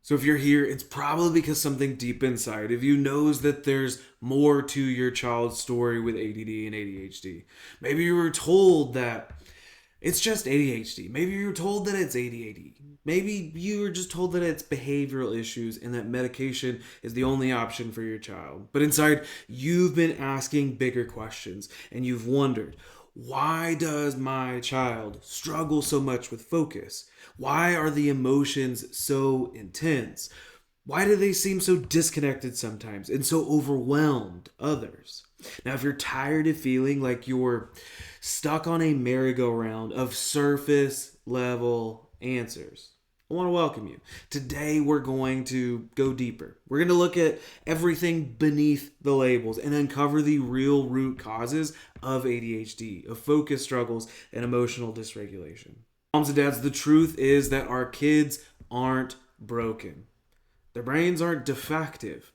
So if you're here, it's probably because something deep inside of you knows that there's more to your child's story with ADD and ADHD. Maybe you were told that it's just ADHD. Maybe you were told that it's ADD. Maybe you were just told that it's behavioral issues and that medication is the only option for your child. But inside, you've been asking bigger questions and you've wondered, why does my child struggle so much with focus? Why are the emotions so intense? Why do they seem so disconnected sometimes and so overwhelmed others? Now, if you're tired of feeling like you're stuck on a merry-go-round of surface level answers, I want to welcome you. Today, we're going to go deeper. We're going to look at everything beneath the labels and uncover the real root causes of ADHD, of focus struggles, and emotional dysregulation. Moms and dads, the truth is that our kids aren't broken. Their brains aren't defective.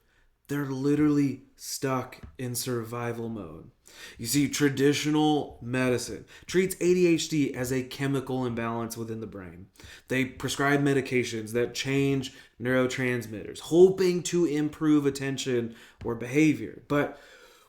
They're literally stuck in survival mode. You see, traditional medicine treats ADHD as a chemical imbalance within the brain. They prescribe medications that change neurotransmitters, hoping to improve attention or behavior. But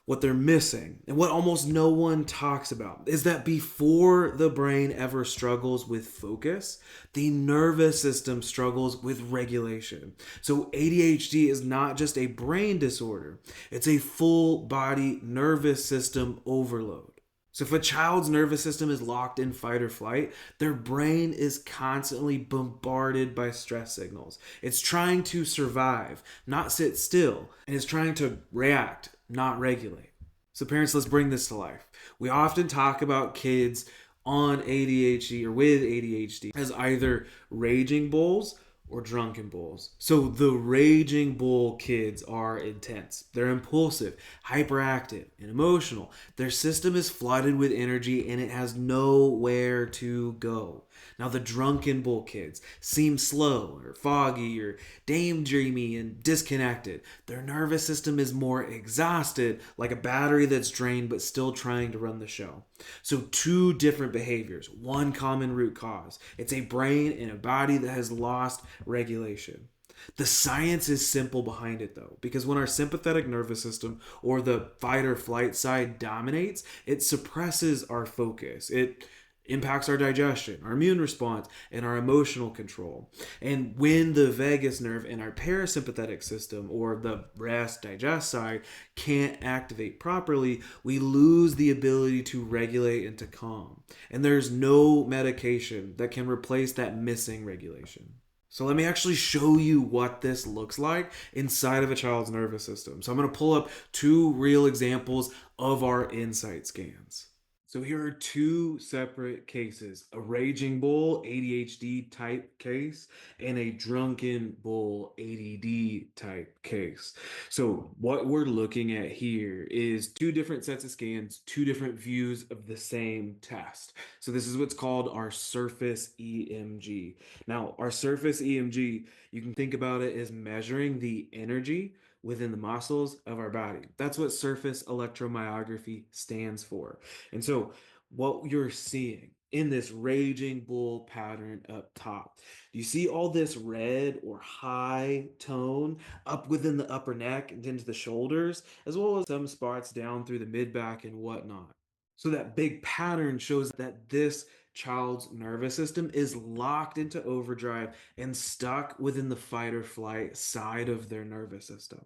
what they're missing, and what almost no one talks about, is that before the brain ever struggles with focus, the nervous system struggles with regulation. So ADHD is not just a brain disorder, it's a full body nervous system overload. So if a child's nervous system is locked in fight or flight, their brain is constantly bombarded by stress signals. It's trying to survive, not sit still, and it's trying to react, not regulate. So parents, let's bring this to life. We often talk about kids on ADHD or with ADHD as either raging bulls or drunken bulls. So the raging bull kids are intense. They're impulsive, hyperactive, and emotional. Their system is flooded with energy and it has nowhere to go. Now the drunken bull kids seem slow or foggy or daydreamy and disconnected. Their nervous system is more exhausted, like a battery that's drained but still trying to run the show. So two different behaviors, one common root cause. It's a brain and a body that has lost regulation. The science is simple behind it though, because when our sympathetic nervous system or the fight or flight side dominates, it suppresses our focus. It impacts our digestion, our immune response, and our emotional control. And when the vagus nerve in our parasympathetic system or the rest digest side can't activate properly, we lose the ability to regulate and to calm. And there's no medication that can replace that missing regulation. So let me actually show you what this looks like inside of a child's nervous system. So I'm going to pull up two real examples of our insight scans. So here are two separate cases, a raging bull ADHD type case and a drunken bull ADD type case. So what we're looking at here is two different sets of scans, two different views of the same test. So this is what's called our surface EMG. Now, our surface EMG, you can think about it as measuring the energy within the muscles of our body. That's what surface electromyography stands for. And so, what you're seeing in this raging bull pattern up top, do you see all this red or high tone up within the upper neck and into the shoulders, as well as some spots down through the mid back and whatnot? So, that big pattern shows that this child's nervous system is locked into overdrive and stuck within the fight or flight side of their nervous system.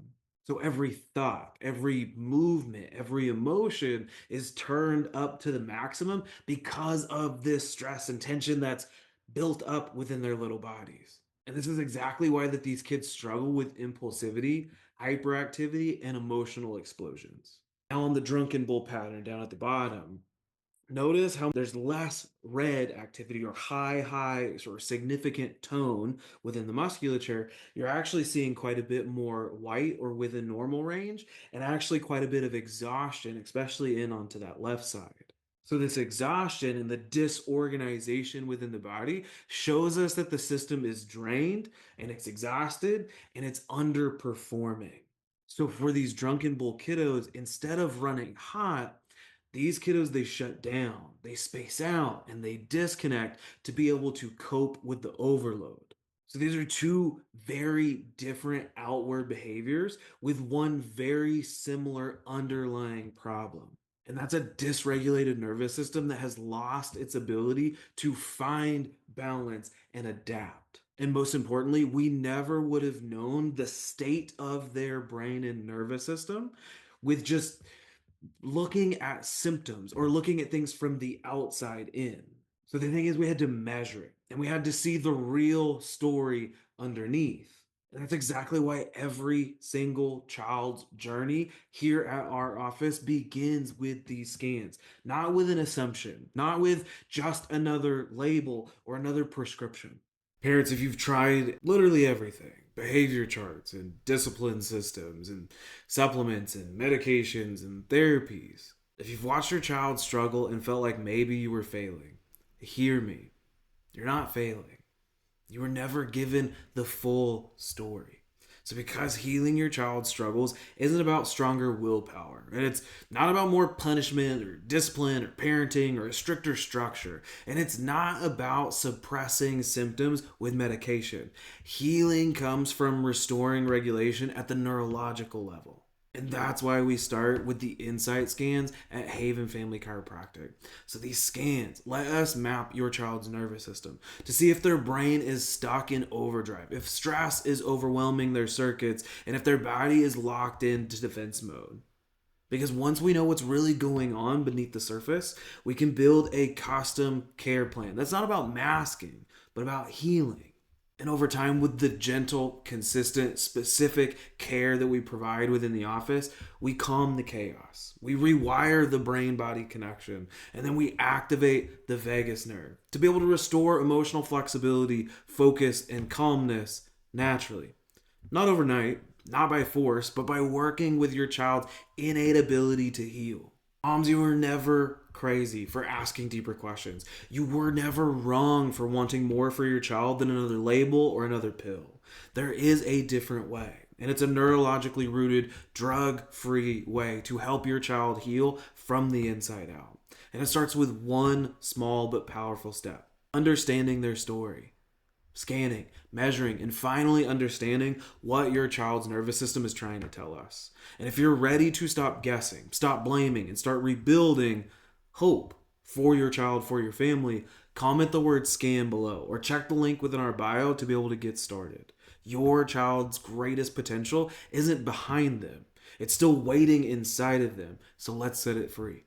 So every thought, every movement, every emotion is turned up to the maximum because of this stress and tension that's built up within their little bodies. And this is exactly why that these kids struggle with impulsivity, hyperactivity, and emotional explosions. Now on the drunken bull pattern down at the bottom, notice how there's less red activity or high or significant tone within the musculature. You're actually seeing quite a bit more white or within normal range, and actually quite a bit of exhaustion, especially in onto that left side. So this exhaustion and the disorganization within the body shows us that the system is drained and it's exhausted and it's underperforming. So for these drunken bull kiddos, instead of running hot, these kiddos, they shut down, they space out, and they disconnect to be able to cope with the overload. So these are two very different outward behaviors with one very similar underlying problem. And that's a dysregulated nervous system that has lost its ability to find balance and adapt. And most importantly, we never would have known the state of their brain and nervous system with just looking at symptoms or looking at things from the outside in. So the thing is, we had to measure it and we had to see the real story underneath. And that's exactly why every single child's journey here at our office begins with these scans, not with an assumption, not with just another label or another prescription. Parents, if you've tried literally everything, behavior charts and discipline systems and supplements and medications and therapies, if you've watched your child struggle and felt like maybe you were failing, hear me. You're not failing. You were never given the full story. So, because healing your child's struggles isn't about stronger willpower, and it's not about more punishment or discipline or parenting or a stricter structure, and it's not about suppressing symptoms with medication. Healing comes from restoring regulation at the neurological level. And that's why we start with the insight scans at Haven Family Chiropractic. So these scans let us map your child's nervous system to see if their brain is stuck in overdrive, if stress is overwhelming their circuits, and if their body is locked into defense mode. Because once we know what's really going on beneath the surface, we can build a custom care plan. That's not about masking, but about healing. And over time, with the gentle, consistent, specific care that we provide within the office, we calm the chaos. We rewire the brain body connection, and then we activate the vagus nerve to be able to restore emotional flexibility, focus, and calmness naturally. Not overnight, not by force, but by working with your child's innate ability to heal. Moms, you were never crazy for asking deeper questions. You were never wrong for wanting more for your child than another label or another pill. There is a different way, and it's a neurologically rooted, drug-free way to help your child heal from the inside out. And it starts with one small but powerful step: understanding their story. Scanning, measuring, and finally understanding what your child's nervous system is trying to tell us. And if you're ready to stop guessing, stop blaming, and start rebuilding hope for your child, for your family, comment the word scan below or check the link within our bio to be able to get started. Your child's greatest potential isn't behind them, it's still waiting inside of them. So let's set it free.